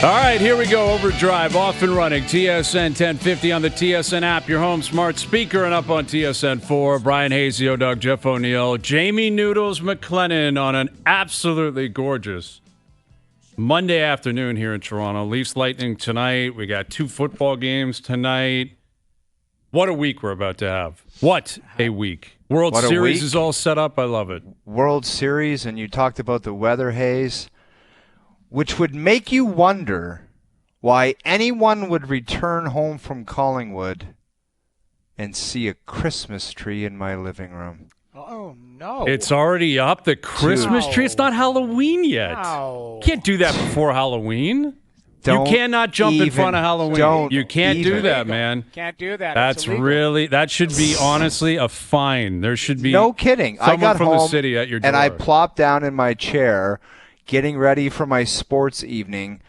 All right, here we go. OverDrive, off and running. TSN 1050 on the TSN app, your home smart speaker, and up on TSN 4. Bryan Hayes, Doug, Jeff O'Neill, Jamie Noodles McLennan on an absolutely gorgeous Monday afternoon here in Toronto. Leafs Lightning tonight. We got 2 football games tonight. What a week we're about to have. What a week. World Series is all set up. I love it. World Series, and you talked about the weather, Hayes, which would make you wonder why anyone would return home from Collingwood and see a Christmas tree in my living room. Oh, no. It's already up, the Christmas tree. It's not Halloween yet. No. Can't do that before Halloween. You cannot jump in front of Halloween. You can't do that, man. Can't do that. That should be honestly a fine. There should be no kidding. Someone I got from home the city at your door. and I plopped down in my chair, getting ready for my sports evening,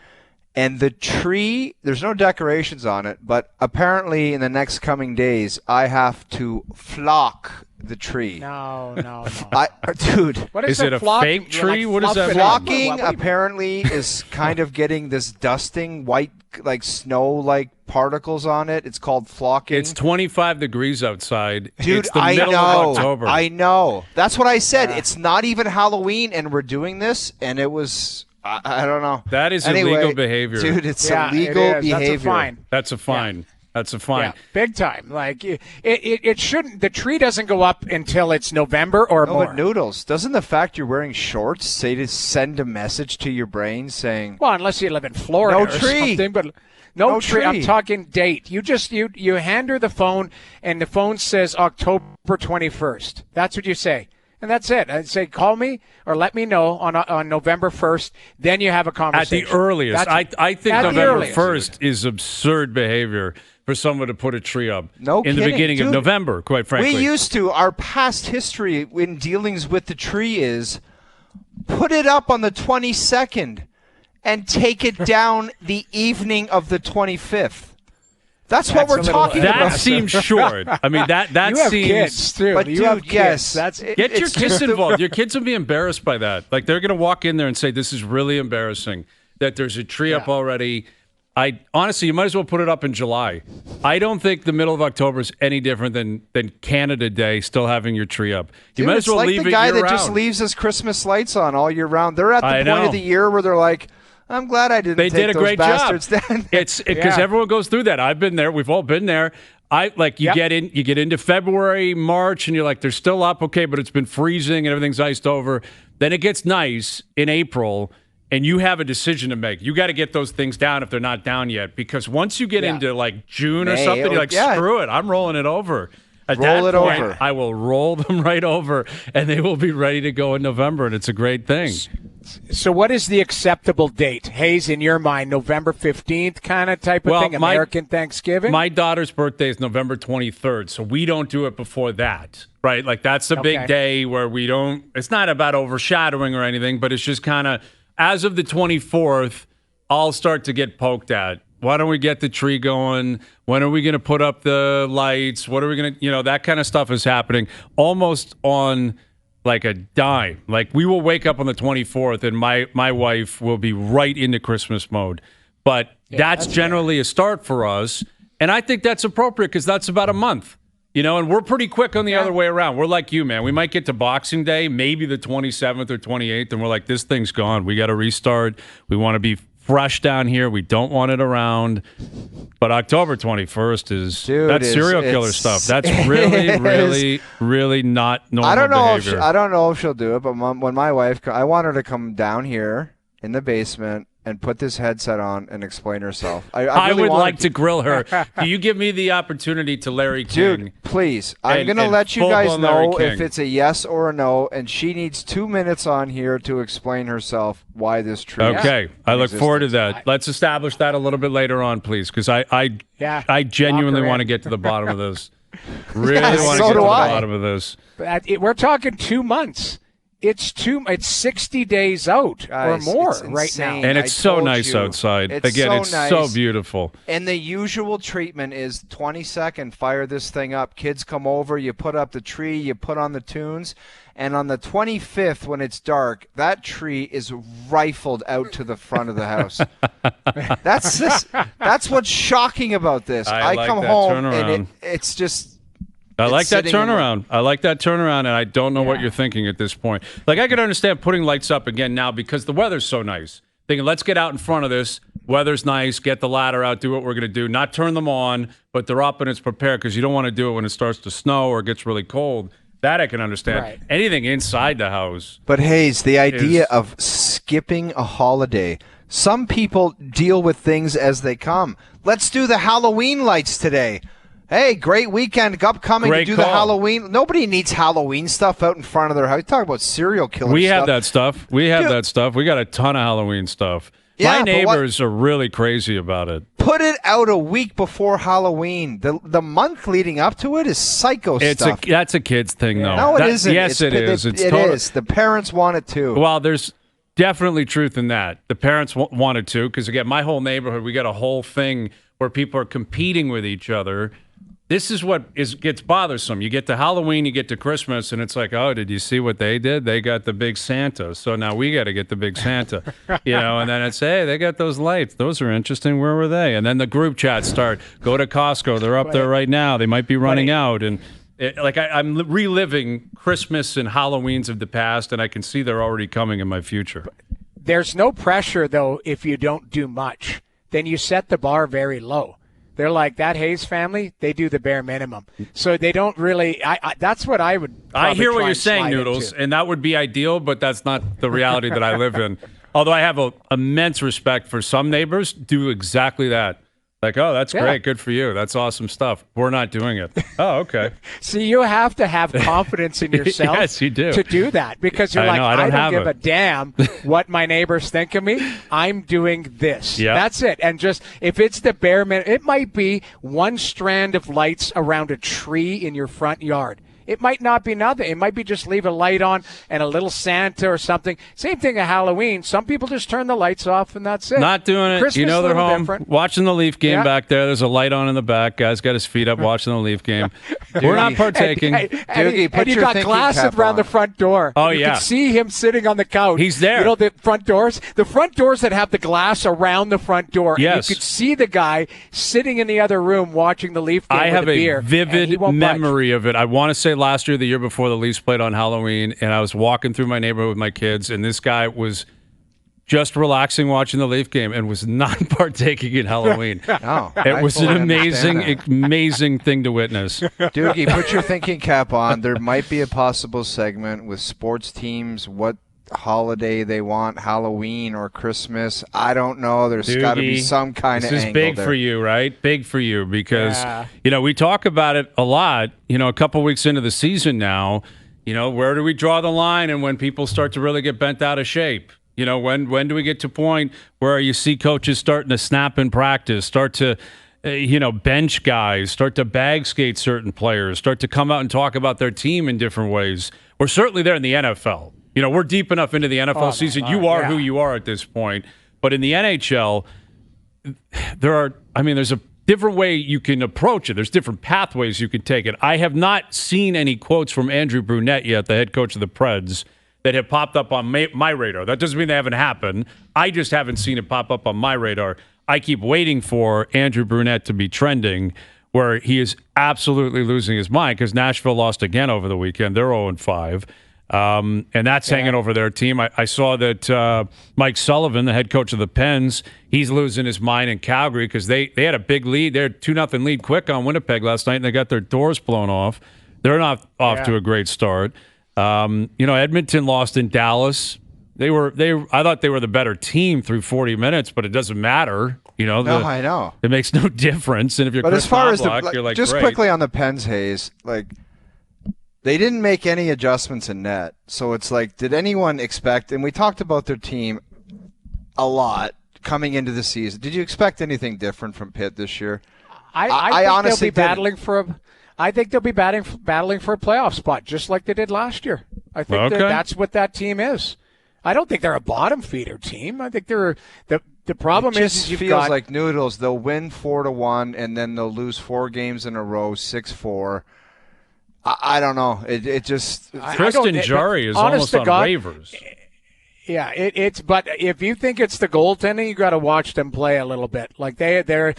and the tree, there's no decorations on it, but apparently in the next coming days, I have to flock the tree. No. Dude. What is it a fake tree? What is that? Flocking apparently is kind of getting this dusting, white, like snow-like particles on it. It's called flocking. It's 25 degrees outside. Dude, it's the middle of October. I know. That's what I said. It's not even Halloween, and we're doing this, and it was, I don't know. That is illegal behavior. Dude, it's illegal behavior. That's a fine. Yeah. That's a fine. Yeah, big time. Like it shouldn't. The tree doesn't go up until it's November or more. But Noodles, doesn't the fact you're wearing shorts say to send a message to your brain saying, well, unless you live in Florida, no or tree, something, but no tree. I'm talking date. You hand her the phone, and the phone says October 21st. That's what you say. And that's it. I'd say, call me or let me know on November 1st. Then you have a conversation. At the earliest. I think November 1st is absurd behavior for someone to put a tree up in the beginning of November, quite frankly. We used to. Our past history in dealings with the tree is put it up on the 22nd and take it down the evening of the 25th. That's what we're talking about. That seems short. I mean, that you seems. Have kids too. But you have kids. Yes, get your kids involved. Your kids will be embarrassed by that. Like they're going to walk in there and say, "This is really embarrassing that there's a tree up already." Honestly, you might as well put it up in July. I don't think the middle of October is any different than Canada Day. Still having your tree up. You might as well leave it year round. It's like the guy that just leaves his Christmas lights on all year round. They're at the point of the year where they're like, I'm glad I didn't. They did a great job. Then. It's because everyone goes through that. I've been there. We've all been there. You get into February, March, and you're like, they're still up, okay, but it's been freezing and everything's iced over. Then it gets nice in April, and you have a decision to make. You got to get those things down if they're not down yet, because once you get into like June or something, you're like, screw it, I'm rolling it over. At that point, over. I will roll them right over, and they will be ready to go in November, and it's a great thing. So what is the acceptable date? Hayes, in your mind, November 15th kind of type of thing, American Thanksgiving? My daughter's birthday is November 23rd, so we don't do it before that, right? Like that's the big day where we don't – it's not about overshadowing or anything, but it's just kind of as of the 24th, I'll start to get poked at. Why don't we get the tree going? When are we going to put up the lights? What are we going to – that kind of stuff is happening almost on – like a dime. Like we will wake up on the 24th and my wife will be right into Christmas mode. But that's generally a start for us. And I think that's appropriate because that's about a month. And we're pretty quick on the other way around. We're like you, man. We might get to Boxing Day, maybe the 27th or 28th, and we're like, this thing's gone. We got to restart. We want to be fresh down here. We don't want it around. But October 21st is that's serial killer stuff. That's really, really, really not normal behavior. I don't know if she'll do it, but when my wife, I want her to come down here in the basement and put this headset on and explain herself. I really would like to grill her. Do you give me the opportunity to Larry King? Dude, please. I'm going to let you guys know if it's a yes or a no, and she needs 2 minutes on here to explain herself why this tree is Okay. I look forward to that. Let's establish that a little bit later on, please, because I genuinely want to get to the bottom of this. Really want to get to the bottom of this. We're talking 2 months. It's 60 days out or more right now. And it's so nice outside. Again, it's so beautiful. And the usual treatment is 22nd, fire this thing up. Kids come over, you put up the tree, you put on the tunes. And on the 25th, when it's dark, that tree is rifled out to the front of the house. That's what's shocking about this. I like come home and it's just... I like that turnaround. And I don't know what you're thinking at this point. Like, I could understand putting lights up again now because the weather's so nice. Thinking, let's get out in front of this. Weather's nice. Get the ladder out. Do what we're going to do. Not turn them on, but they're up and it's prepared because you don't want to do it when it starts to snow or it gets really cold. That I can understand. Right. Anything inside the house. But, Hayes, the idea of skipping a holiday. Some people deal with things as they come. Let's do the Halloween lights today. Hey, great weekend upcoming to do the Halloween. Nobody needs Halloween stuff out in front of their house. Talk about serial killers. We have that stuff. We got a ton of Halloween stuff. My neighbors are really crazy about it. Put it out a week before Halloween. The month leading up to it is psycho stuff. That's a kid's thing, though. No, it isn't. Yes, it is. It is. The parents want it too. Well, there's definitely truth in that. The parents wanted to because, again, my whole neighborhood, we got a whole thing where people are competing with each other. This is what gets bothersome. You get to Halloween, you get to Christmas, and it's like, oh, did you see what they did? They got the big Santa, so now we got to get the big Santa, And then it's, hey, they got those lights. Those are interesting. Where were they? And then the group chats start. Go to Costco. They're up there right now. They might be running out. And I'm reliving Christmas and Halloweens of the past, and I can see they're already coming in my future. There's no pressure, though, if you don't do much. Then you set the bar very low. They're like, that Hayes family, they do the bare minimum. So they don't really that's what I would I hear what you're saying, Noodles, and that would be ideal, but that's not the reality that I live in. Although I have immense respect for some neighbors do exactly that. Like, oh, that's great. Good for you. That's awesome stuff. We're not doing it. Oh, okay. See, you have to have confidence in yourself yes, you do. To do that because you're I don't give a damn what my neighbors think of me. I'm doing this. Yep. That's it. And just if it's the bare minimum, it might be one strand of lights around a tree in your front yard. It might not be nothing. It might be just leave a light on and a little Santa or something. Same thing at Halloween. Some people just turn the lights off and that's it. Not doing it. Christmas, they're home different. Watching the Leaf game back there. There's a light on in the back. Guy's got his feet up watching the Leaf game. We're not partaking. And you got glass around the front door. Oh, you can see him sitting on the couch. He's there. You know the front doors that have the glass around the front door. Yes. And you could see the guy sitting in the other room watching the Leaf game with a beer. I have a vivid memory of it. I want to say last year, the year before the Leafs played on Halloween, and I was walking through my neighborhood with my kids, and this guy was just relaxing watching the Leaf game and was not partaking in Halloween. It was an amazing thing to witness. Doogie, put your thinking cap on. There might be a possible segment with sports teams, what holiday they want, Halloween or Christmas. I don't know. There's got to be some kind of angle there. This is big for you, right? Big for you because, we talk about it a lot, a couple weeks into the season now, where do we draw the line and when people start to really get bent out of shape? When do we get to a point where you see coaches starting to snap in practice, start to bench guys, start to bag skate certain players, start to come out and talk about their team in different ways? We're certainly there in the NFL. We're deep enough into the NFL season. You are who you are at this point. But in the NHL, there's a different way you can approach it. There's different pathways you can take it. I have not seen any quotes from Andrew Brunette yet, the head coach of the Preds, that have popped up on my radar. That doesn't mean they haven't happened. I just haven't seen it pop up on my radar. I keep waiting for Andrew Brunette to be trending where he is absolutely losing his mind because Nashville lost again over the weekend. They're 0-5. And that's hanging over their team. I saw that Mike Sullivan, the head coach of the Pens, he's losing his mind in Calgary because they had a big lead. They had 2-0 lead quick on Winnipeg last night, and they got their doors blown off. They're not off to a great start. Edmonton lost in Dallas. I thought they were the better team through 40 minutes, but it doesn't matter. I know. It makes no difference. And if you're Chris as far Knobloch, as you're like, just great. Quickly on the Pens, Hayes, they didn't make any adjustments in net. So it's like, did anyone expect, and we talked about their team a lot coming into the season. Did you expect anything different from Pitt this year? I honestly they'll be battling for a battling for a playoff spot, just like they did last year. I think that's what that team is. I don't think they're a bottom feeder team. I think they're the problem is you've feels like noodles. They'll win 4-1 and then they'll lose 4 games in a row, 6-4. I don't know. It just Tristan Jarry is almost on waivers. Yeah, it's. But if you think it's the goaltending, you got to watch them play a little bit. Like they're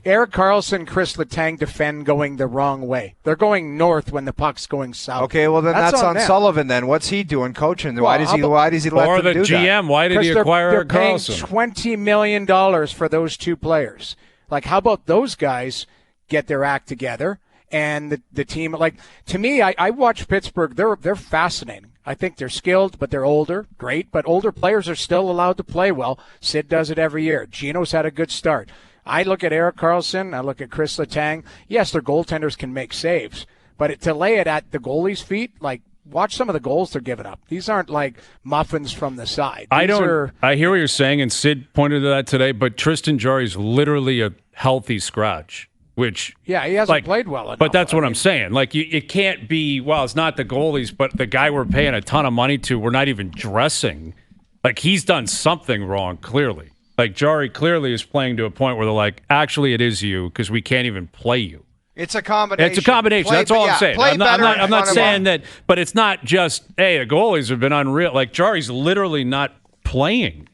Erik Karlsson, Chris Letang defend going the wrong way. They're going north when the puck's going south. Okay, well then that's on Sullivan. Then what's he doing coaching? Why does he let them do that? Or the GM? Why did he acquire Erik Karlsson? They're paying $20 million for those 2 players. Like, how about those guys get their act together? And the team, like, to me, I watch Pittsburgh. They're fascinating. I think they're skilled, but they're older. Great, but older players are still allowed to play well. Sid does it every year. Gino's had a good start. I look at Erik Karlsson. I look at Chris Letang. Yes, their goaltenders can make saves, but to lay it at the goalie's feet, like, watch some of the goals they're giving up. These aren't like muffins from the side. I hear what you're saying, and Sid pointed to that today, but Tristan Jarry's literally a healthy scratch. Which he hasn't played well enough. But that's what I'm saying. Like, it can't be, well, it's not the goalies, but the guy we're paying a ton of money to, we're not even dressing. Like, he's done something wrong, clearly. Like, Jarry clearly is playing to a point where they're like, actually, it is you because we can't even play you. It's a combination. That's all I'm saying. I'm not saying that, but it's not just, hey, the goalies have been unreal. Like, Jarry's literally not playing.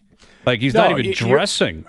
Like, he's not even dressing.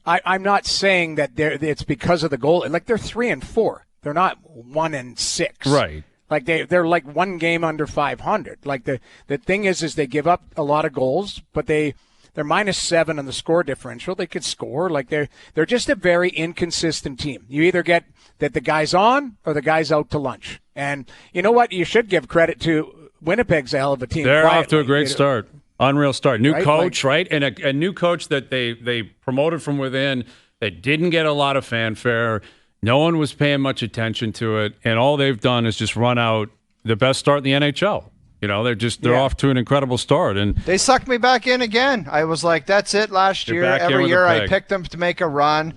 I'm not saying that it's because of the goal. Like, they're 3-4. They're not 1-6. Right. Like they're like 1 game under 500. Like the thing is they give up a lot of goals, but they're -7 on the score differential. They could score. Like they're just a very inconsistent team. You either get that the guy's on or the guy's out to lunch. And you know what? You should give credit to Winnipeg's a hell of a team. They're off to a great start. Unreal start. New coach, right? And a new coach that they promoted from within that didn't get a lot of fanfare. No one was paying much attention to it. And all they've done is just run out the best start in the NHL. You know, they're off to an incredible start. And they sucked me back in again. I was like, that's it last year. Every year I picked them to make a run.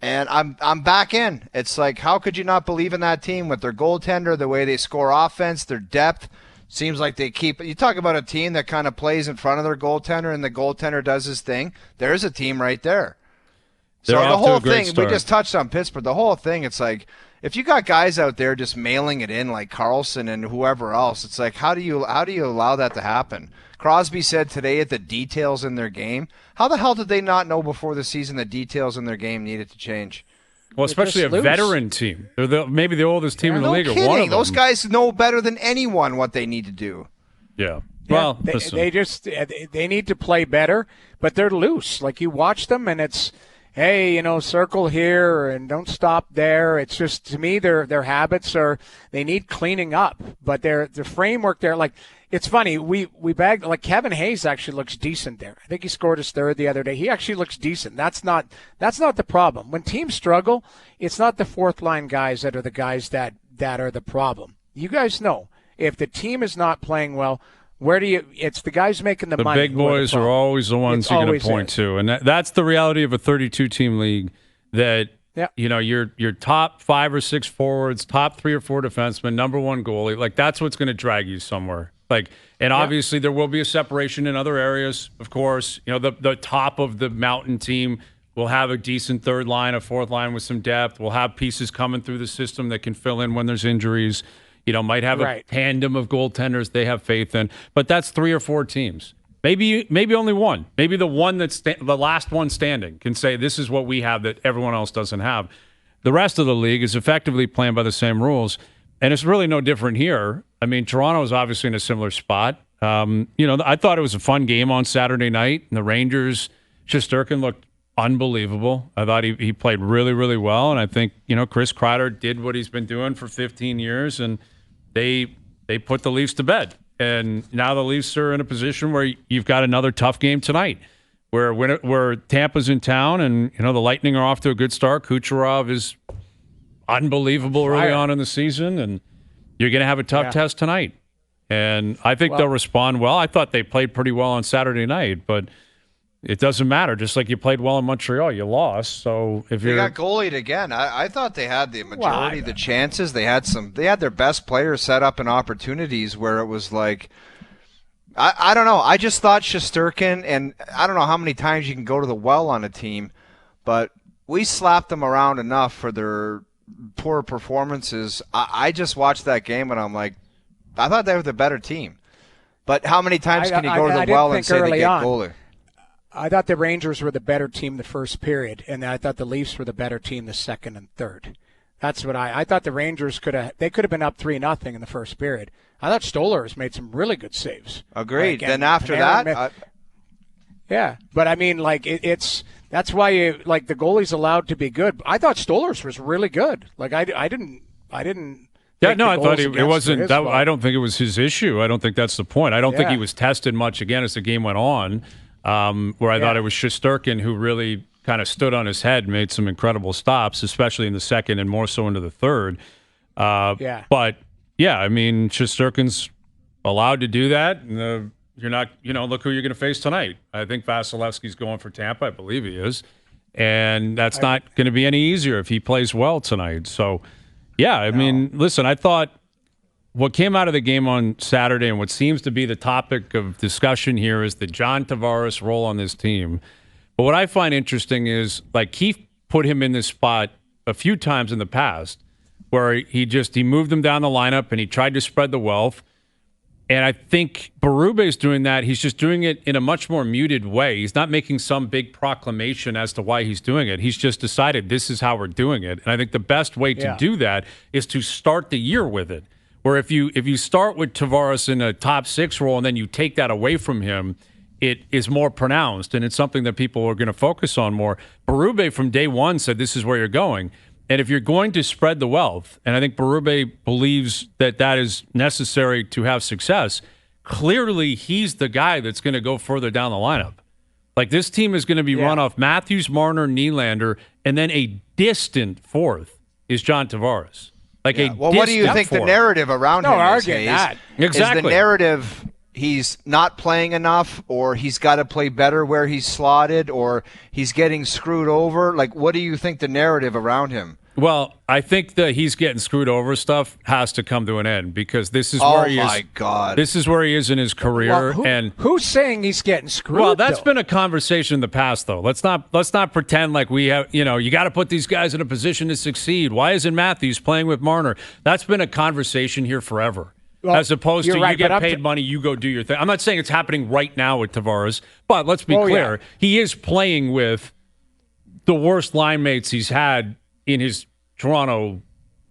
And I'm back in. It's like, how could you not believe in that team with their goaltender, the way they score offense, their depth? Seems like they keep – you talk about a team that kind of plays in front of their goaltender and the goaltender does his thing. There's a team right there. So the whole thing – we just touched on Pittsburgh. The whole thing, it's like if you got guys out there just mailing it in like Karlsson and whoever else, it's like how do you allow that to happen? Crosby said today at the details in their game. How the hell did they not know before the season the details in their game needed to change? Well, especially a veteran team. They're maybe the oldest team in the league. Kidding. Or one of them. Those guys know better than anyone what they need to do. Yeah. Well, they need to play better, but they're loose. Like you watch them, and it's, hey, circle here and don't stop there. It's just, to me, their habits they need cleaning up. But their framework there, like, it's funny, we bagged, like, Kevin Hayes actually looks decent there. I think he scored his 3rd the other day. He actually looks decent. That's not the problem. When teams struggle, it's not the 4th line guys that are the guys that are the problem. You guys know, if the team is not playing well, it's the guys making the money. The big boys are always the ones you're going to point to. And that's the reality of a 32-team league, that your top 5 or 6 forwards, top 3 or 4 defensemen, number 1 goalie, like that's what's going to drag you somewhere. Like, and obviously there will be a separation in other areas, of course. The top of the mountain team will have a decent 3rd line, a 4th line with some depth. We'll have pieces coming through the system that can fill in when there's injuries. Might have a tandem of goaltenders they have faith in. But that's 3 or 4 teams. Maybe only one. Maybe the one that's the last one standing can say this is what we have that everyone else doesn't have. The rest of the league is effectively playing by the same rules. And it's really no different here. I mean, Toronto is obviously in a similar spot. I thought it was a fun game on Saturday night. And the Rangers, Shesterkin looked unbelievable. I thought he played really, really well. And I think, Chris Kreider did what he's been doing for 15 years. And they put the Leafs to bed. And now the Leafs are in a position where you've got another tough game tonight where Tampa's in town and, the Lightning are off to a good start. Kucherov is unbelievable early on in the season, and you're going to have a tough test tonight. And I think they'll respond well. I thought they played pretty well on Saturday night, but it doesn't matter. Just like you played well in Montreal, you lost. So if they got goalied again, I thought they had the majority of the chances. They had their best players set up in opportunities where it was like, I don't know. I just thought Shesterkin, and I don't know how many times you can go to the well on a team, but we slapped them around enough for their poor performances. I just watched that game and I'm like, I thought they were the better team. But how many times can you go to the well and say they get goalie? I thought the Rangers were the better team the first period, and I thought the Leafs were the better team the second and third. That's what I thought. The Rangers could have been up 3-0 in the first period. I thought Stolarz made some really good saves. Agreed. Then after that, yeah. But I mean, like that's why the goalie's allowed to be good. I thought Stolarz was really good. Like I didn't. Yeah, no, I thought it wasn't. I don't think it was his issue. I don't think that's the point. I don't think he was tested much again as the game went on. Where I thought it was Shesterkin who really kind of stood on his head and made some incredible stops, especially in the second and more so into the third. But, yeah, I mean, Shesterkin's allowed to do that. And, you're not, look who you're going to face tonight. I think Vasilevsky's going for Tampa. I believe he is. And that's not going to be any easier if he plays well tonight. So, yeah, I mean, listen, I thought what came out of the game on Saturday and what seems to be the topic of discussion here is the John Tavares role on this team. But what I find interesting is, like, Keefe put him in this spot a few times in the past where he moved him down the lineup and he tried to spread the wealth. And I think Berube's doing that. He's just doing it in a much more muted way. He's not making some big proclamation as to why he's doing it. He's just decided this is how we're doing it. And I think the best way to do that is to start the year with it. Where if you start with Tavares in a top six role and then you take that away from him, it is more pronounced, and it's something that people are going to focus on more. Berube from day one said this is where you're going. And if you're going to spread the wealth, and I think Berube believes that is necessary to have success, clearly he's the guy that's going to go further down the lineup. Like, this team is going to be run off Matthews, Marner, Nylander, and then a distant fourth is John Tavares. Well, what do you think the narrative around him is, Hayes? Exactly. Is the narrative he's not playing enough, or he's got to play better where he's slotted, or he's getting screwed over? Like, what do you think the narrative around him? Well, I think that he's getting screwed over stuff has to come to an end, because this is where he is. Oh my God! This is where he is in his career. Well, who's saying he's getting screwed? Well, that's been a conversation in the past, though. Let's not pretend like we have. You got to put these guys in a position to succeed. Why isn't Matthews playing with Marner? That's been a conversation here forever. Well, as opposed to you get paid money, you go do your thing. I'm not saying it's happening right now with Tavares, but let's be clear. Yeah. He is playing with the worst line mates he's had in his Toronto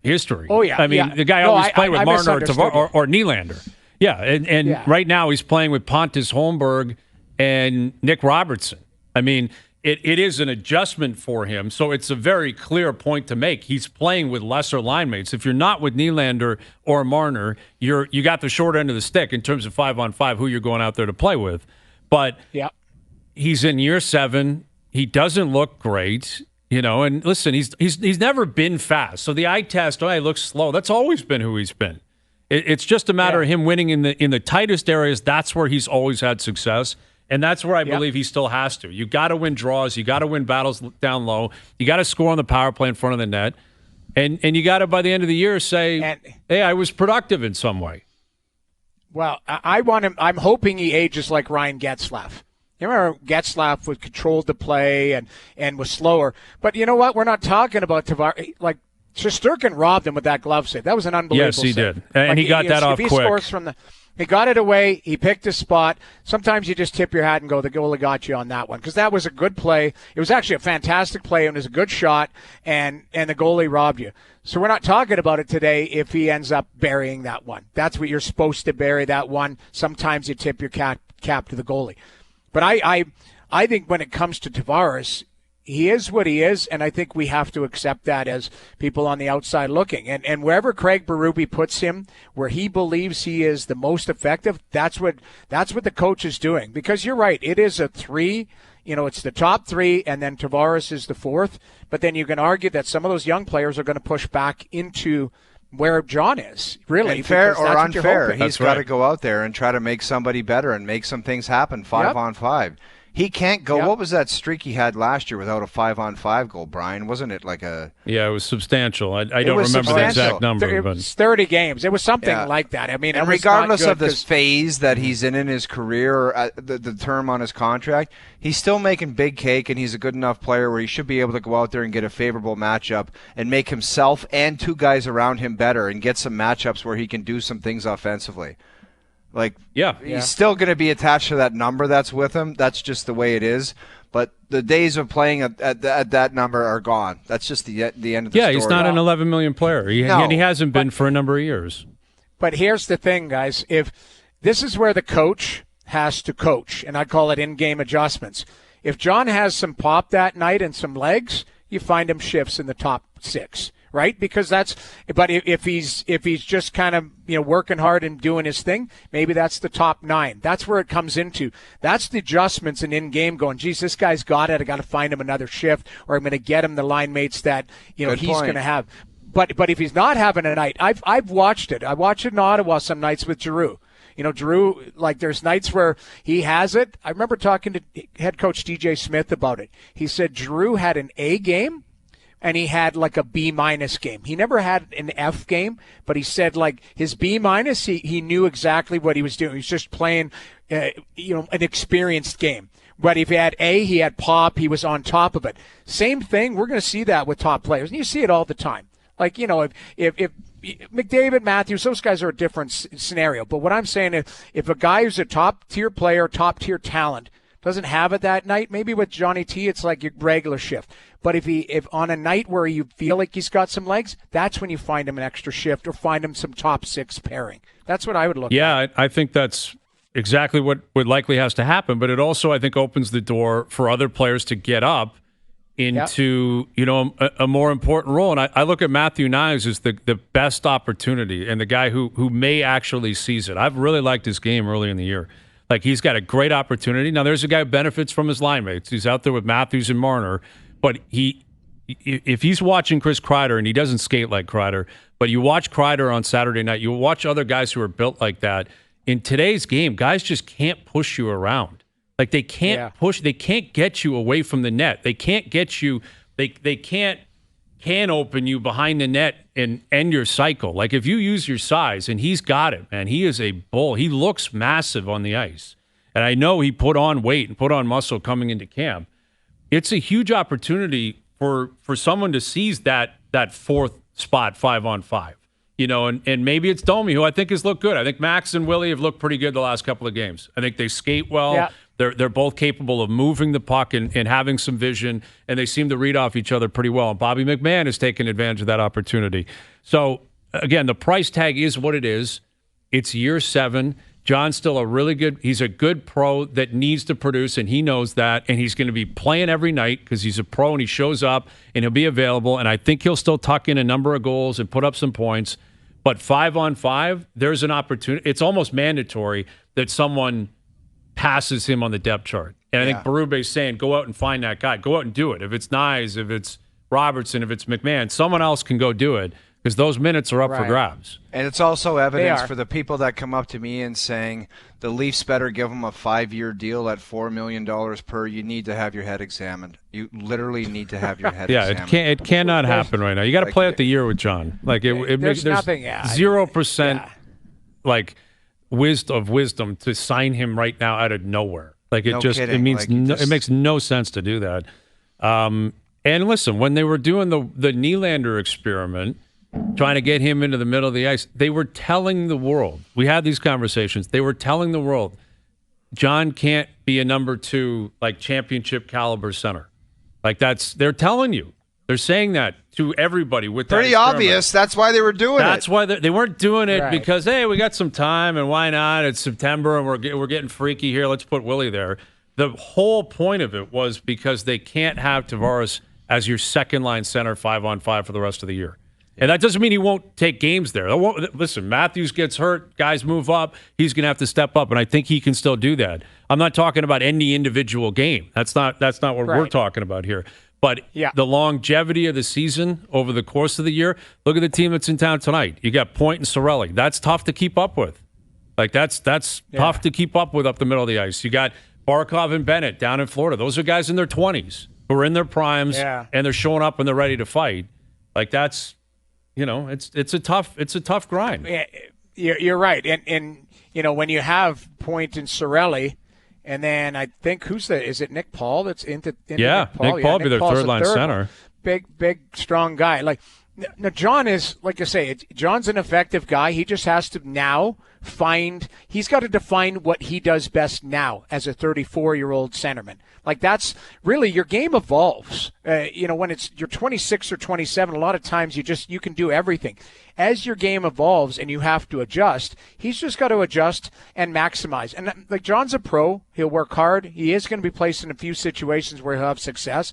history. Oh, yeah. I mean, the guy always played with Marner or Nylander. Yeah, and right now he's playing with Pontus Holmberg and Nick Robertson. I mean, it is an adjustment for him, so it's a very clear point to make. He's playing with lesser line mates. If you're not with Nylander or Marner, you got the short end of the stick in terms of 5-on-5, who you're going out there to play with. But he's in year 7. He doesn't look great. And listen, he's never been fast. So the eye test, he looks slow. That's always been who he's been. It's just a matter of him winning in the tightest areas. That's where he's always had success, and that's where I believe he still has to. You got to win draws. You got to win battles down low. You got to score on the power play in front of the net, and you got to by the end of the year say, "Hey, I was productive in some way." Well, I want him. I'm hoping he ages like Ryan Getzlaf. You remember Getzlaf was controlled the play and was slower. But you know what? We're not talking about Tavares. Like, Shesterkin robbed him with that glove save. That was an unbelievable save. Yes, he did. And he got that off quick. He scores he got it away. He picked a spot. Sometimes you just tip your hat and go, the goalie got you on that one. Because that was a good play. It was actually a fantastic play, and it was a good shot, and the goalie robbed you. So we're not talking about it today if he ends up burying that one. That's what you're supposed to bury, that one. Sometimes you tip your cap to the goalie. But I think when it comes to Tavares, he is what he is, and I think we have to accept that as people on the outside looking. And wherever Craig Berube puts him, where he believes he is the most effective, that's what the coach is doing. Because you're right, it is a 3. It's the top 3, and then Tavares is the 4th. But then you can argue that some of those young players are going to push back into where John is, really. And fair or unfair, he's got to go out there and try to make somebody better and make some things happen 5-on-5. He can't go. What was that streak he had last year without a 5-on-5 goal, Brian? Wasn't it like a... Yeah, it was substantial. I don't remember the exact number. It was 30 games. It was something like that. I mean, and regardless of this phase that he's in his career, or the term on his contract, he's still making big cake, and he's a good enough player where he should be able to go out there and get a favorable matchup and make himself and two guys around him better and get some matchups where he can do some things offensively. He's still going to be attached to that number that's with him. That's just the way it is. But the days of playing at that number are gone. That's just the end of the story. Yeah, he's not an 11 million player. And he hasn't been for a number of years. But here's the thing, guys. If this is where the coach has to coach, and I call it in-game adjustments. If John has some pop that night and some legs, you find him shifts in the top 6. Right, because but if he's just kind of working hard and doing his thing, maybe that's the top 9. That's where it comes into. That's the adjustments and in game going. Geez, this guy's got it. I got to find him another shift, or I'm going to get him the line mates that he's going to have. But if he's not having a night, I've watched it. I watched it in Ottawa some nights with Giroux. Giroux, there's nights where he has it. I remember talking to head coach DJ Smith about it. He said Giroux had an A game, and he had a B- game. He never had an F game, but he said his B-, he knew exactly what he was doing. He was just playing, an experienced game. But if he had A, he had pop, he was on top of it. Same thing, we're going to see that with top players. And you see it all the time. If McDavid, Matthews, those guys are a different scenario. But what I'm saying is if a guy who's a top-tier player, top-tier talent, doesn't have it that night, maybe with Johnny T, it's like your regular shift. But if on a night where you feel like he's got some legs, that's when you find him an extra shift or find him some top 6 pairing. That's what I would look at. Yeah, I think that's exactly what likely has to happen. But it also, I think, opens the door for other players to get up into a more important role. And I look at Matthew Knies as the best opportunity and the guy who may actually seize it. I've really liked his game early in the year. He's got a great opportunity. Now, there's a guy who benefits from his line mates. He's out there with Matthews and Marner. But if he's watching Chris Kreider, and he doesn't skate like Kreider, but you watch Kreider on Saturday night, you watch other guys who are built like that. In today's game, guys just can't push you around. They can't push. They can't get you away from the net. They can't get you. They can't open you behind the net and end your cycle. If you use your size, and he's got it, man. He is a bull. He looks massive on the ice. And I know he put on weight and put on muscle coming into camp. It's a huge opportunity for someone to seize that 4th spot 5-on-5. And maybe it's Domi, who I think has looked good. I think Max and Willie have looked pretty good the last couple of games. I think they skate well. Yeah. They're both capable of moving the puck and having some vision, and they seem to read off each other pretty well. And Bobby McMahon has taken advantage of that opportunity. So, again, the price tag is what it is. It's year 7. John's still he's a good pro that needs to produce, and he knows that, and he's going to be playing every night because he's a pro and he shows up and he'll be available, and I think he'll still tuck in a number of goals and put up some points. But 5-on-5, there's an opportunity. It's almost mandatory that someone passes him on the depth chart. And I think Berube's saying, go out and find that guy. Go out and do it. If it's Knies, if it's Robertson, if it's McMahon, someone else can go do it. Because those minutes are up for grabs. And it's also evidence for the people that come up to me and saying the Leafs better give him a 5-year deal at $4 million per. You need to have your head examined. You literally need to have your head examined. It cannot happen right now. You got to play out the year with John. There's nothing. 0% wisdom to sign him right now out of nowhere. It makes no sense to do that. And listen, when they were doing the Nylander experiment, trying to get him into the middle of the ice, they were telling the world. We had these conversations. They were telling the world, John can't be a number 2, championship caliber center. They're telling you. They're saying that to everybody with pretty obvious. That's why they were doing it. That's why they weren't doing it because, hey, we got some time and why not? It's September and we're getting freaky here. Let's put Willie there. The whole point of it was because they can't have Tavares as your second line center 5-on-5 for the rest of the year. And that doesn't mean he won't take games there. Listen, Matthews gets hurt, guys move up, he's going to have to step up, and I think he can still do that. I'm not talking about any individual game. That's not what we're talking about here. But the longevity of the season over the course of the year, look at the team that's in town tonight. You got Point and Cirelli. That's tough to keep up with. That's tough to keep up with up the middle of the ice. You got Barkov and Bennett down in Florida. Those are guys in their 20s who are in their primes, and they're showing up and they're ready to fight. Like that's, it's a tough grind. Yeah, you're right. And when you have Point and Cirelli, and then I think is it Nick Paul that's into Nick Paul? Nick Paul be their third-line center. Big, strong guy. Like, now John is, like I say, John's an effective guy. He just has to now he's got to define what he does best now as a 34-year-old centerman. Like, that's really, your game evolves. When you're 26 or 27, a lot of times you can do everything. As your game evolves and you have to adjust, he's just got to adjust and maximize. And like, John's a pro. He'll work hard. He is going to be placed in a few situations where he'll have success.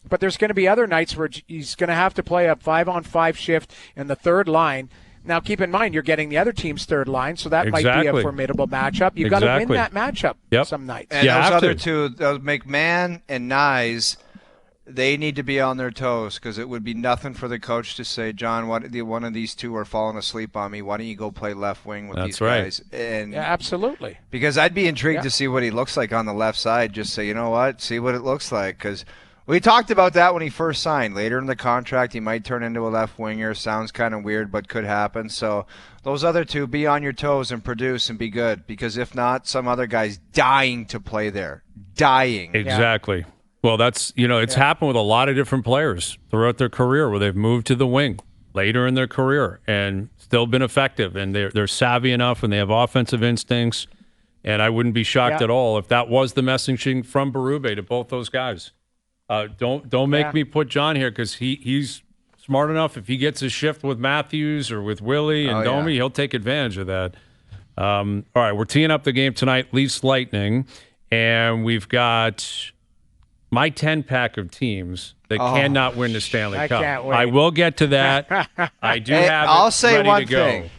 But there's going to be other nights where he's going to have to play a 5-on-5 shift in the third line. Now, keep in mind, you're getting the other team's third line, so that might be a formidable matchup. You've got to win that matchup some nights. And those other two, McMahon and Nyes, they need to be on their toes, because it would be nothing for the coach to say, John, one of these two are falling asleep on me. Why don't you go play left wing with these guys? And absolutely. Because I'd be intrigued to see what he looks like on the left side. Just say, you know what, see what it looks like, because we talked about that when he first signed. Later in the contract, he might turn into a left winger. Sounds kind of weird, but could happen. So those other two, be on your toes and produce and be good. Because if not, some other guy's dying to play there. Dying. Exactly. Yeah. Well, that's, it's happened with a lot of different players throughout their career where they've moved to the wing later in their career and still been effective. And they're savvy enough and they have offensive instincts. And I wouldn't be shocked at all if that was the messaging from Berube to both those guys. Don't make me put John here, because he's smart enough. If he gets a shift with Matthews or with Willie and Domi, he'll take advantage of that. All right, we're teeing up the game tonight, Leafs Lightning, and we've got my 10-pack of teams that cannot win the Stanley Cup. Can't wait. I will get to that. I do have I'll say ready one to go.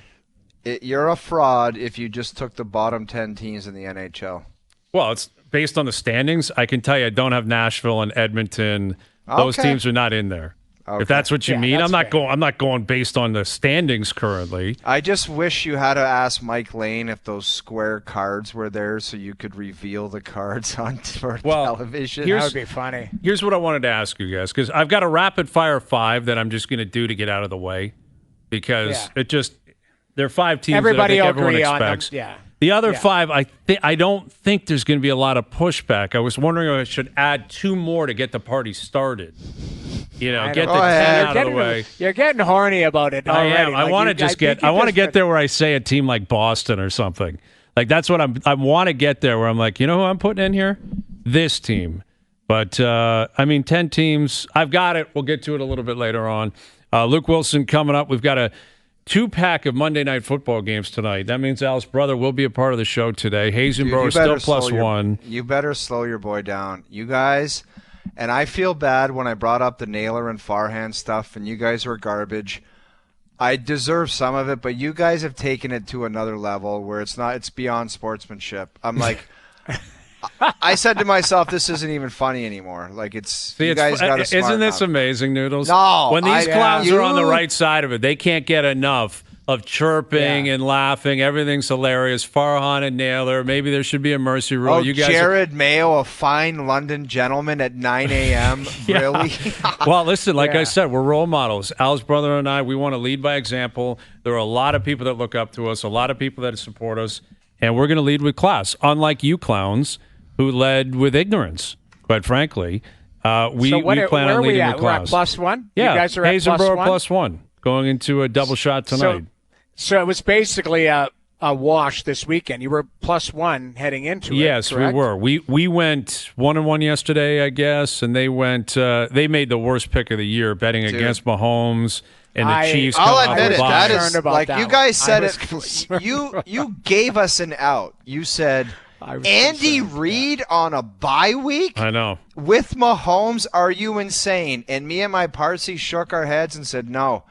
thing. You're a fraud if you just took the bottom 10 teams in the NHL. Well, it's based on the standings. I can tell you I don't have Nashville and Edmonton. Those teams are not in there. If that's what you mean, I'm not going based on the standings currently. I just wish you had to ask Mike Lane if those square cards were there so you could reveal the cards on television. That would be funny. Here's what I wanted to ask you guys, because I've got a rapid fire 5 that I'm just going to do to get out of the way, because there are 5 teams everybody that I think everyone agree expects. On them. Yeah. The other 5, I don't think there's going to be a lot of pushback. I was wondering if I should add 2 more to get the party started. Get the 10 out of the way. You're getting horny about it already. I am. I want to get there where I say a team like Boston or something. Like, that's what I want to get there, where I'm like, who I'm putting in here? This team. But 10 teams. I've got it. We'll get to it a little bit later on. Luke Wilson coming up. We've got a 2-pack of Monday Night Football games tonight. That means Al's brother will be a part of the show today. Hayes and Bro are still +1. You better slow your boy down. You guys, and I feel bad when I brought up the Naylor and Farhan stuff, and you guys were garbage. I deserve some of it, but you guys have taken it to another level where it's beyond sportsmanship. I'm like, I said to myself, this isn't even funny anymore. Like, you guys got to smarten Isn't this up. amazing, Noodles? No. When these clowns are on the right side of it, they can't get enough of chirping and laughing. Everything's hilarious. Farhan and Naylor. Maybe there should be a mercy rule. You guys Jared Mayo, a fine London gentleman at 9 a.m. Really? Well, listen, like I said, we're role models. Al's brother and I, we want to lead by example. There are a lot of people that look up to us, a lot of people that support us, and we're going to lead with class, unlike you clowns who led with ignorance, quite frankly. We plan on leading with class. We're at +1? Yeah, you guys are Hayes at and Bro are +1? +1, going into a double shot tonight. So it was basically a wash this weekend. You were +1 heading into it. Yes, correct? we were. We went 1-1 yesterday, I guess, and they went. They made the worst pick of the year, betting against Mahomes and the Chiefs. I'll admit it. That is like you guys said it. You gave us an out. You said Andy Reid on a bye week. I know. With Mahomes, are you insane? And me and my Parsi shook our heads and said no.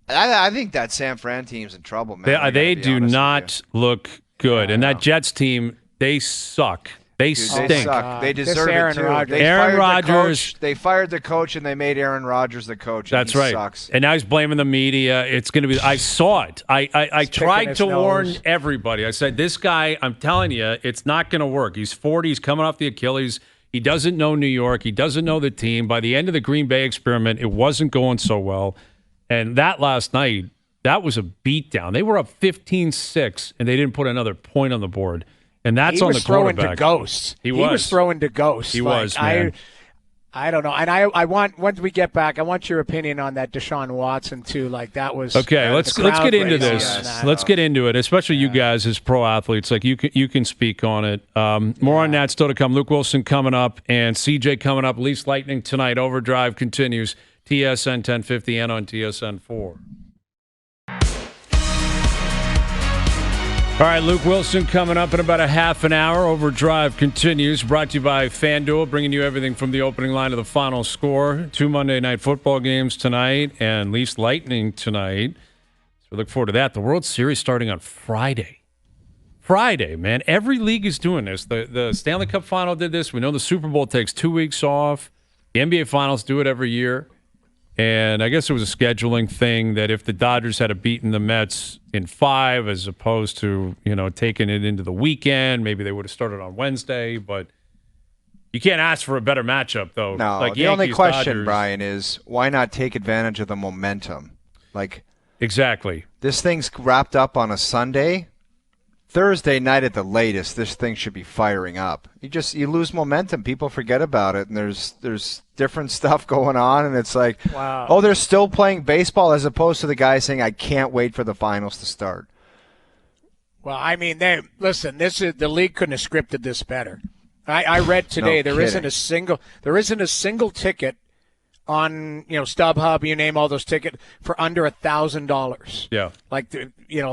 I think that San Fran team's in trouble, man. They do not look good. No. And that Jets team, they suck. They Dude, stink. they suck. They deserve it, too. Aaron Rodgers. They fired the coach, and they made Aaron Rodgers the coach. That's right. Sucks. And now he's blaming the media. It's going to be – I saw it. I tried to warn everybody. I said, this guy, I'm telling you, it's not going to work. He's 40. He's coming off the Achilles. He doesn't know New York. He doesn't know the team. By the end of the Green Bay experiment, it wasn't going so well. And that last night, that was a beatdown. They were up 15-6, and they didn't put another point on the board. And that's on the quarterback. He was throwing to ghosts. He was, man. I don't know. And I want, once we get back, I want your opinion on that Deshaun Watson, too. Like, that was. Okay, let's get into this. Let's get into it, especially you guys as pro athletes. Like, you can speak on it. More on that still to come. Luke Wilson coming up and CJ coming up. Leafs Lightning tonight. Overdrive continues. TSN 1050 and on TSN 4. All right, Luke Wilson coming up in about a half an hour. Overdrive continues. Brought to you by FanDuel, bringing you everything from the opening line to the final score. 2 Monday night football games tonight and Leafs Lightning tonight. So we look forward to that. The World Series starting on Friday. Friday, man. Every league is doing this. The Stanley Cup Final did this. We know the Super Bowl takes 2 weeks off. The NBA Finals do it every year. And I guess it was a scheduling thing that if the Dodgers had beaten the Mets in 5 as opposed to, taking it into the weekend, maybe they would have started on Wednesday. But you can't ask for a better matchup, though. No, like the only question, Dodgers, Brian, is why not take advantage of the momentum? Like, exactly. This thing's wrapped up on a Sunday. Thursday night at the latest, this thing should be firing up. You lose momentum. People forget about it, and there's different stuff going on, and it's like, wow. Oh, they're still playing baseball, as opposed to the guy saying, I can't wait for the finals to start. Well, I mean, the league couldn't have scripted this better. I read today there isn't a single ticket on StubHub, you name all those tickets, for under $1,000. Yeah, like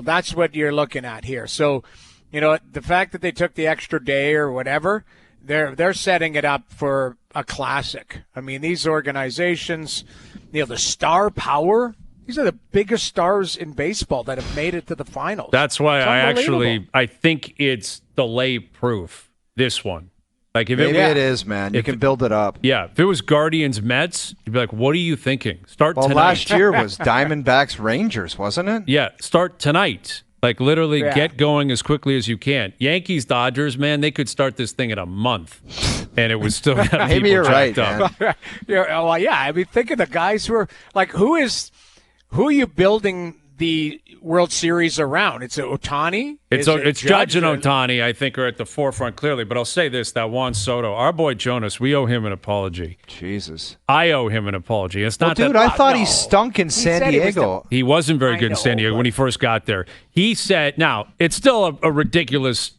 that's what you're looking at here. So, the fact that they took the extra day or whatever, they're setting it up for a classic. I mean, these organizations, the star power. These are the biggest stars in baseball that have made it to the finals. That's why I think it's delay proof. This one. Like if Maybe it is, man. You can build it up. Yeah. If it was Guardians-Mets, you'd be like, what are you thinking? Start tonight. Last year was Diamondbacks-Rangers, wasn't it? Yeah. Start tonight. Like literally get going as quickly as you can. Yankees-Dodgers, man, they could start this thing in a month. And it was still got people Maybe you're right, up. man. Well, yeah. I mean, think of the guys who are like, who are you building the World Series around? It's Ohtani. It's Judge and Ohtani, I think, are at the forefront clearly. But I'll say this: that Juan Soto, our boy Jonas, we owe him an apology. Jesus, I owe him an apology. It's not, dude. I thought he stunk in San Diego. He wasn't very good in San Diego when he first got there. He said, "Now it's still a ridiculous."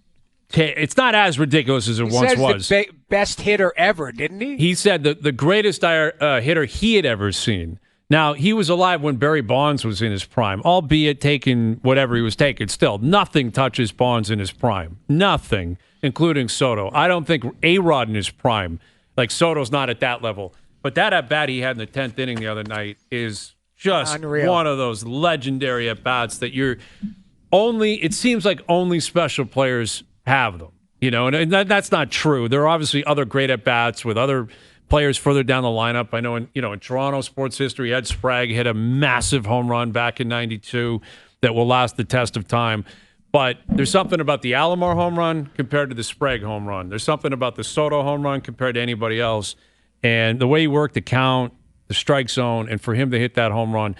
It's not as ridiculous as it once was. The best hitter ever, didn't he? He said the greatest hitter he had ever seen. Now, he was alive when Barry Bonds was in his prime, albeit taking whatever he was taking. Still, nothing touches Bonds in his prime. Nothing, including Soto. I don't think A-Rod in his prime. Like, Soto's not at that level. But that at-bat he had in the 10th inning the other night is just unreal. One of those legendary at-bats that it seems like only special players have them. And that's not true. There are obviously other great at-bats with other players further down the lineup. I know in Toronto sports history, Ed Sprague hit a massive home run back in '92 that will last the test of time. But there's something about the Alomar home run compared to the Sprague home run. There's something about the Soto home run compared to anybody else. And the way he worked the count, the strike zone, and for him to hit that home run,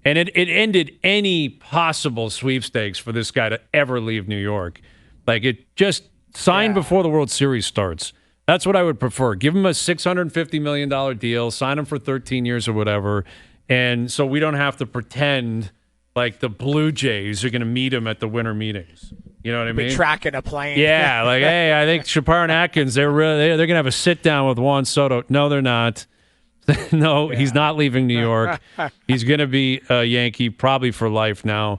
and it ended any possible sweepstakes for this guy to ever leave New York. Like, it just signed before the World Series starts. That's what I would prefer. Give him a $650 million deal, sign him for 13 years or whatever, and so we don't have to pretend like the Blue Jays are going to meet him at the winter meetings. You know what I mean? Be tracking a plane. Yeah, like, hey, I think Shapiro and Atkins, they're going to have a sit-down with Juan Soto. No, they're not. No, he's not leaving New York. He's going to be a Yankee probably for life now.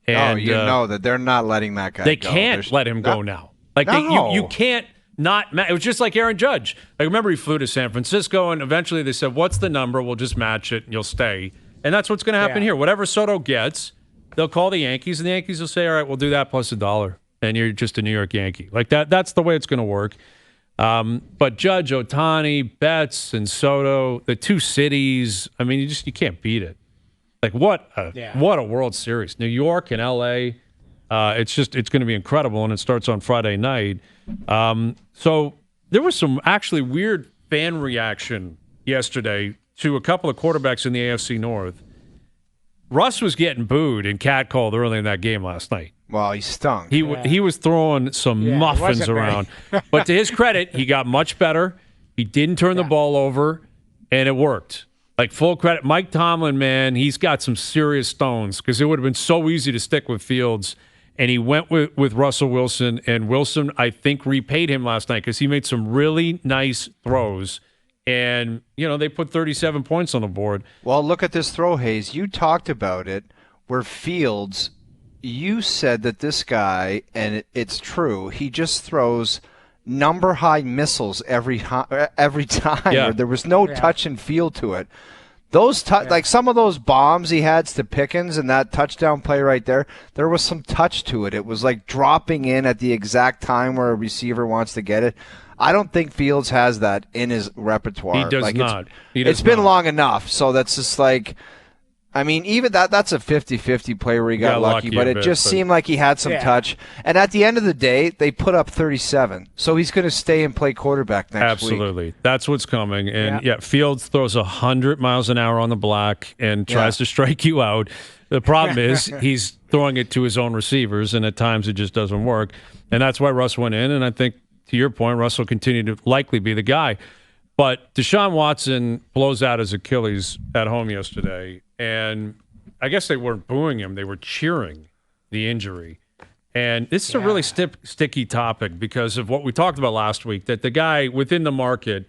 And, you know that they're not letting that guy go. They can't let him go now. Like, you can't. It was just like Aaron Judge. I remember he flew to San Francisco, and eventually they said, what's the number? We'll just match it, and you'll stay. And that's what's going to happen here. Whatever Soto gets, they'll call the Yankees, and the Yankees will say, all right, we'll do that plus $1, and you're just a New York Yankee. Like that. That's the way it's going to work. But Judge, Ohtani, Betts, and Soto, the two cities, I mean, you can't beat it. Like, what a World Series. New York and L.A., it's going to be incredible, and it starts on Friday night. So there was some actually weird fan reaction yesterday to a couple of quarterbacks in the AFC North. Russ was getting booed and catcalled early in that game last night. Well, he stunk. He was throwing some muffins around. But to his credit, he got much better. He didn't turn the ball over, and it worked. Like, full credit. Mike Tomlin, man, he's got some serious stones because it would have been so easy to stick with Fields. And he went with Russell Wilson, and Wilson, I think, repaid him last night because he made some really nice throws. And, they put 37 points on the board. Well, look at this throw, Hayes. You talked about it where Fields, you said that this guy, and it's true, he just throws number-high missiles every time. Yeah. There was no touch and feel to it. Like some of those bombs he had to Pickens and that touchdown play right there, there was some touch to it. It was like dropping in at the exact time where a receiver wants to get it. I don't think Fields has that in his repertoire. He does not. It's been long enough, so that's just like, I mean, even that's a 50-50 play where he got lucky, but it just seemed like he had some touch. And at the end of the day, they put up 37, so he's going to stay and play quarterback next week. Absolutely. That's what's coming. And, Fields throws 100 miles an hour on the block and tries to strike you out. The problem is he's throwing it to his own receivers, and at times it just doesn't work. And that's why Russ went in, and I think, to your point, Russ will continue to likely be the guy. But Deshaun Watson blows out his Achilles at home yesterday, and I guess they weren't booing him. They were cheering the injury. And this is a really sticky topic because of what we talked about last week, that the guy within the market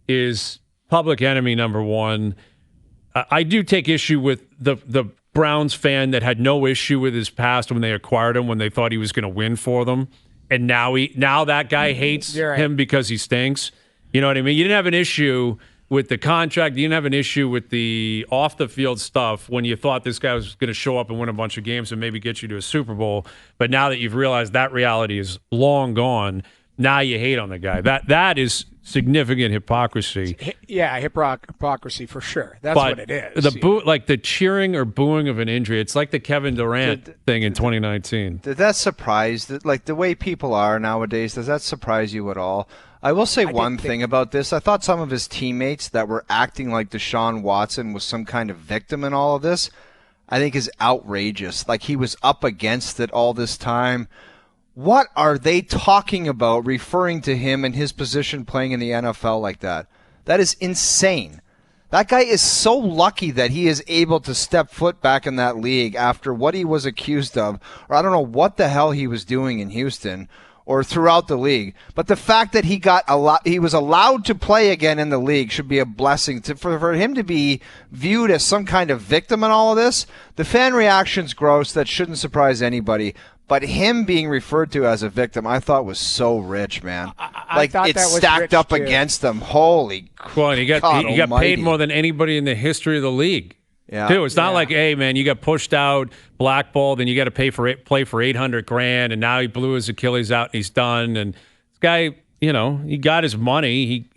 is public enemy number one. I do take issue with the Browns fan that had no issue with his past when they acquired him, when they thought he was going to win for them. And now that guy hates him because he stinks. You know what I mean? You didn't have an issue with the contract. You didn't have an issue with the off-the-field stuff when you thought this guy was going to show up and win a bunch of games and maybe get you to a Super Bowl. But now that you've realized that reality is long gone, now you hate on the guy. That is significant hypocrisy. Yeah, hypocrisy for sure. That's what it is. The cheering or booing of an injury, it's like the Kevin Durant thing in 2019. Did that surprise, like the way people are nowadays, does that surprise you at all? I will say one thing about this. I thought some of his teammates that were acting like Deshaun Watson was some kind of victim in all of this, I think is outrageous. Like, he was up against it all this time. What are they talking about referring to him and his position playing in the NFL like that? That is insane. That guy is so lucky that he is able to step foot back in that league after what he was accused of, or I don't know what the hell he was doing in Houston or throughout the league. But the fact that he was allowed to play again in the league should be a blessing. For him to be viewed as some kind of victim in all of this, the fan reaction's gross. That shouldn't surprise anybody. But him being referred to as a victim, I thought was so rich, man. I thought it's stacked up against them. Holy well, and he got paid more than anybody in the history of the league. Yeah. Too. It's not like, hey, man, you got pushed out, blackballed, and you got to play for $800,000, and now he blew his Achilles out and he's done. And this guy, he got his money.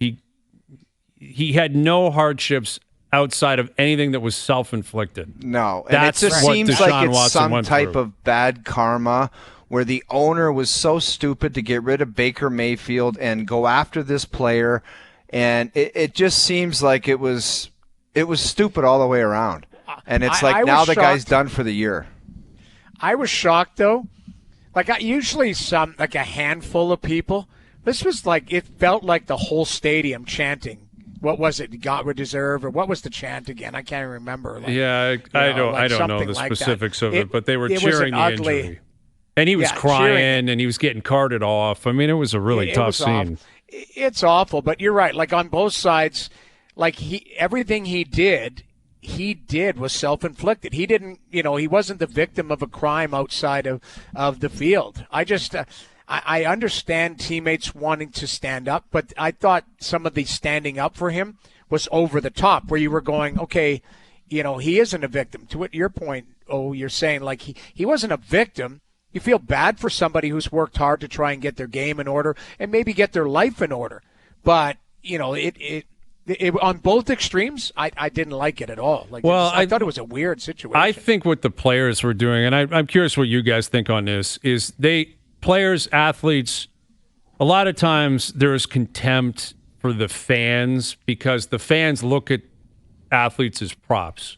He had no hardships outside of anything that was self-inflicted. No, and it just seems like it's some type of bad karma where the owner was so stupid to get rid of Baker Mayfield and go after this player, and it just seems like it was stupid all the way around. And it's like now the guy's done for the year. I was shocked, though. Usually a handful of people. This was it felt like the whole stadium chanting. What was it? God would deserve, or what was the chant again? I can't remember. I don't know the specifics of it, but they were cheering the injury, and he was crying and he was getting carted off. I mean, it was a really tough scene. It's awful, but you're right. On both sides, everything he did was self-inflicted. He didn't, he wasn't the victim of a crime outside of the field. I understand teammates wanting to stand up, but I thought some of the standing up for him was over the top, where you were going, okay, he isn't a victim. To your point, you're saying he wasn't a victim. You feel bad for somebody who's worked hard to try and get their game in order and maybe get their life in order. But, it on both extremes, I didn't like it at all. I thought it was a weird situation. I think what the players were doing, and I'm curious what you guys think on this, is players, athletes, a lot of times there's contempt for the fans because the fans look at athletes as props.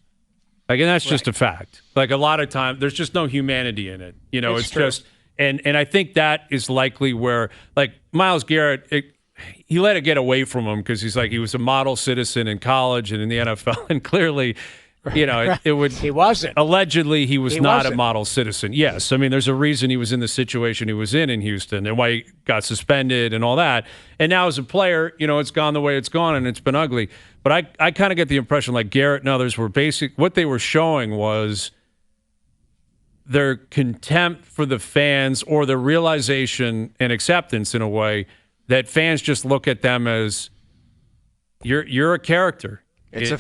And that's just a fact. A lot of times there's just no humanity in it. It's just, and I think that is likely where, Myles Garrett, he let it get away from him because he was a model citizen in college and in the NFL, and clearly, it would. He wasn't. Allegedly, he wasn't a model citizen. Yes, I mean, there's a reason he was in the situation he was in Houston and why he got suspended and all that. And now as a player, it's gone the way it's gone and it's been ugly. But I kind of get the impression Garrett and others were what they were showing was their contempt for the fans or their realization and acceptance in a way that fans just look at them as you're a character. It's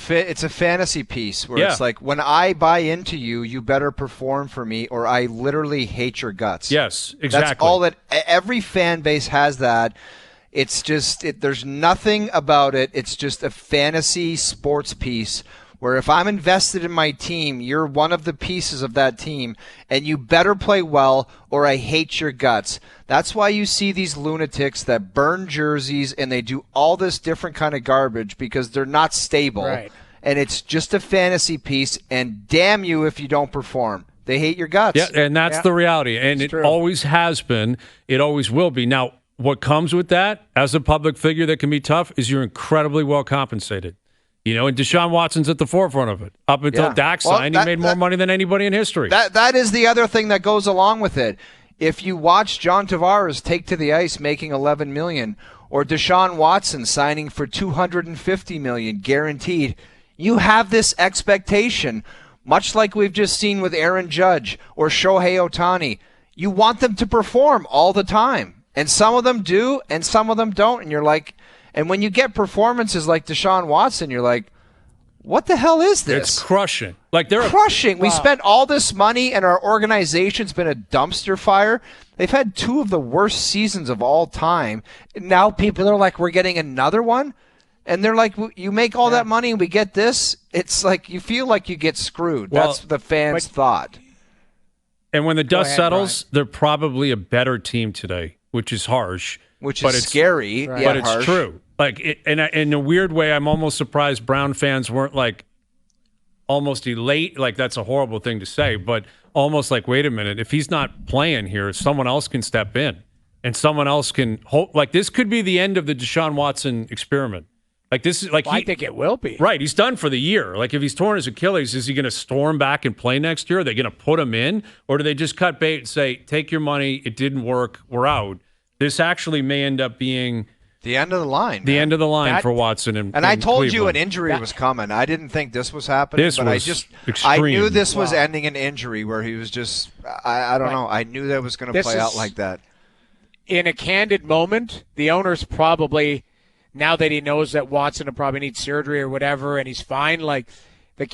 a fantasy piece where it's like, when I buy into you, you better perform for me or I literally hate your guts. Yes, exactly. That's all that every fan base has that. It's just there's nothing about it. It's just a fantasy sports piece where if I'm invested in my team, you're one of the pieces of that team, and you better play well or I hate your guts. That's why you see these lunatics that burn jerseys and they do all this different kind of garbage because they're not stable. Right. And it's just a fantasy piece, and damn you if you don't perform. They hate your guts. Yeah, and that's the reality. And it always has been. It always will be. Now, what comes with that as a public figure that can be tough is you're incredibly well compensated. And Deshaun Watson's at the forefront of it. Up until Dak signed, he made more money than anybody in history. That is the other thing that goes along with it. If you watch John Tavares take to the ice making $11 million, or Deshaun Watson signing for $250 million guaranteed, you have this expectation, much like we've just seen with Aaron Judge or Shohei Ohtani. You want them to perform all the time. And some of them do, and some of them don't. And you're like, and when you get performances like Deshaun Watson, you're like, what the hell is this? It's crushing. They're crushing. We spent all this money, and our organization's been a dumpster fire. They've had two of the worst seasons of all time. Now people are like, we're getting another one? And they're like, you make all that money and we get this? It's like you feel like you get screwed. That's the fans' thought. And when the dust settles, they're probably a better team today, which is harsh. Which is scary, but it's harsh. True. In a weird way, I'm almost surprised Brown fans weren't almost elate. That's a horrible thing to say, but almost wait a minute, if he's not playing here, someone else can step in, and someone else can hope. This could be the end of the Deshaun Watson experiment. This is I think it will be. Right, he's done for the year. If he's torn his Achilles, is he going to storm back and play next year? Are they going to put him in, or do they just cut bait and say, "Take your money, it didn't work, we're out"? This actually may end up being the end of the line. The end of the line for Watson and I told Cleveland. You an injury was coming. I didn't think this was happening, but I knew this was ending in injury where he was just I don't know. I knew that was going to play out like that. In a candid moment, the owner's probably, now that he knows that Watson will probably need surgery or whatever and he's fine,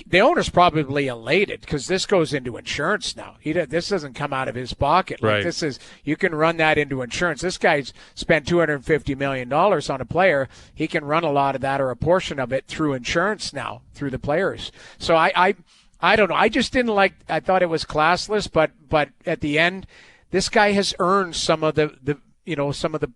the owner's probably elated because this goes into insurance now. This doesn't come out of his pocket. Right. This is, you can run that into insurance. This guy's spent $250 million on a player. He can run a lot of that or a portion of it through insurance now, through the players. So I don't know. I just didn't I thought it was classless, but at the end, this guy has earned some of the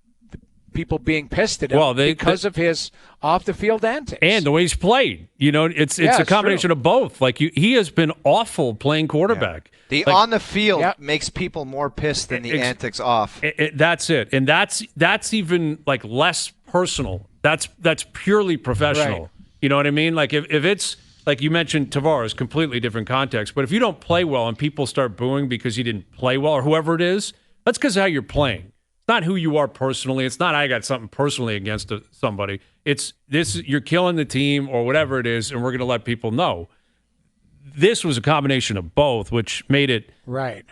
people being pissed at him because of his off-the-field antics. And the way he's played. It's a combination of both. He has been awful playing quarterback. Yeah. The on the field makes people more pissed than the antics off. That's it. And that's even less personal. That's purely professional. Right. You know what I mean? If it's you mentioned Tavares, completely different context. But if you don't play well and people start booing because you didn't play well or whoever it is, that's because of how you're playing. It's not who you are personally. It's not I got something personally against somebody. It's this, you're killing the team or whatever it is, and we're going to let people know. This was a combination of both, which made it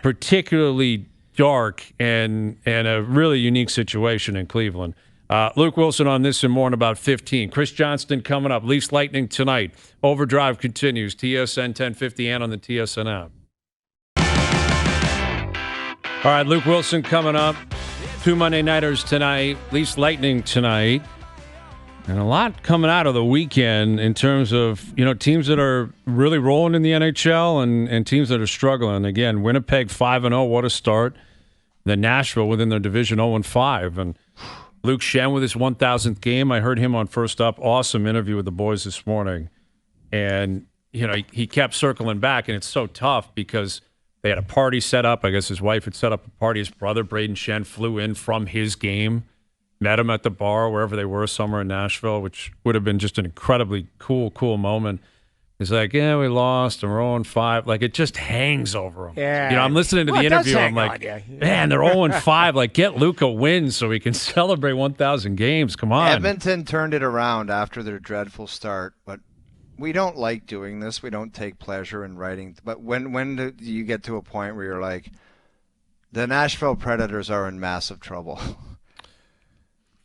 particularly dark and a really unique situation in Cleveland. Luke Wilson on this and more in about 15. Chris Johnston coming up. Leafs Lightning tonight. Overdrive continues. TSN 1050 and on the TSN app. All right, Luke Wilson coming up. 2 Monday Nighters tonight, Leafs Lightning tonight. And a lot coming out of the weekend in terms of, teams that are really rolling in the NHL and teams that are struggling. Again, Winnipeg 5-0, what a start. Then Nashville within their division 0-5. And Luke Schenn with his 1,000th game. I heard him on First Up. Awesome interview with the boys this morning. And, he kept circling back, and it's so tough because they had a party set up. I guess his wife had set up a party. His brother, Braden Schenn, flew in from his game. Met him at the bar, wherever they were, somewhere in Nashville, which would have been just an incredibly cool moment. He's like, yeah, we lost, and we're 0-5. Like, it just hangs over him. Yeah. I'm listening to the interview. I'm like, man, they're 0-5. Like, get Luke a win so we can celebrate 1,000 games. Come on. Edmonton turned it around after their dreadful start, but we don't like doing this. We don't take pleasure in writing. But when do you get to a point where you're like, the Nashville Predators are in massive trouble?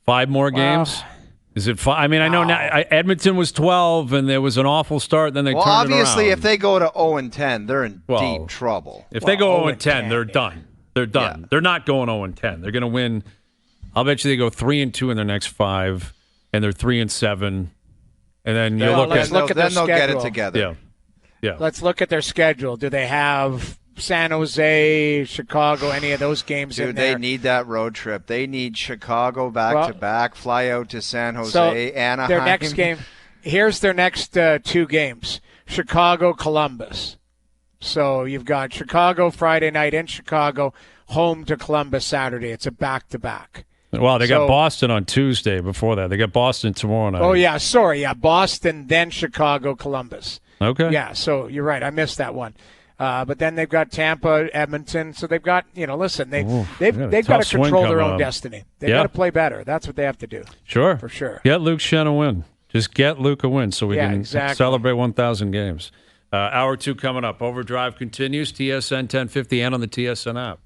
5 more games? Is it 5? I mean, I know now, Edmonton was 12, and there was an awful start. Then they turned it around. Obviously, if they go to 0-10, they're in deep trouble. If they go 0-10, they're done. They're done. Yeah. They're not going 0-10. They're going to win. I'll bet you they go 3-2 in their next 5, and they're 3-7. And then you look at their schedule. They'll get it together. Yeah. Let's look at their schedule. Do they have San Jose, Chicago, any of those games in there? They need that road trip. They need Chicago back-to-back, fly out to San Jose, Anaheim. Their next game, here's their next 2 games, Chicago, Columbus. So you've got Chicago Friday night in Chicago, home to Columbus Saturday. It's a back-to-back. Well, they got Boston on Tuesday before that. They got Boston tomorrow night. Oh, yeah, sorry. Yeah, Boston, then Chicago, Columbus. Okay. Yeah, so you're right. I missed that one. But then they've got Tampa, Edmonton. So they've got, listen, they've got to control their own destiny. They've got to play better. That's what they have to do. Sure. For sure. Get Luke Schenn a win. Just get Luke a win so we can celebrate 1,000 games. Hour 2 coming up. OverDrive continues, TSN 1050 and on the TSN app.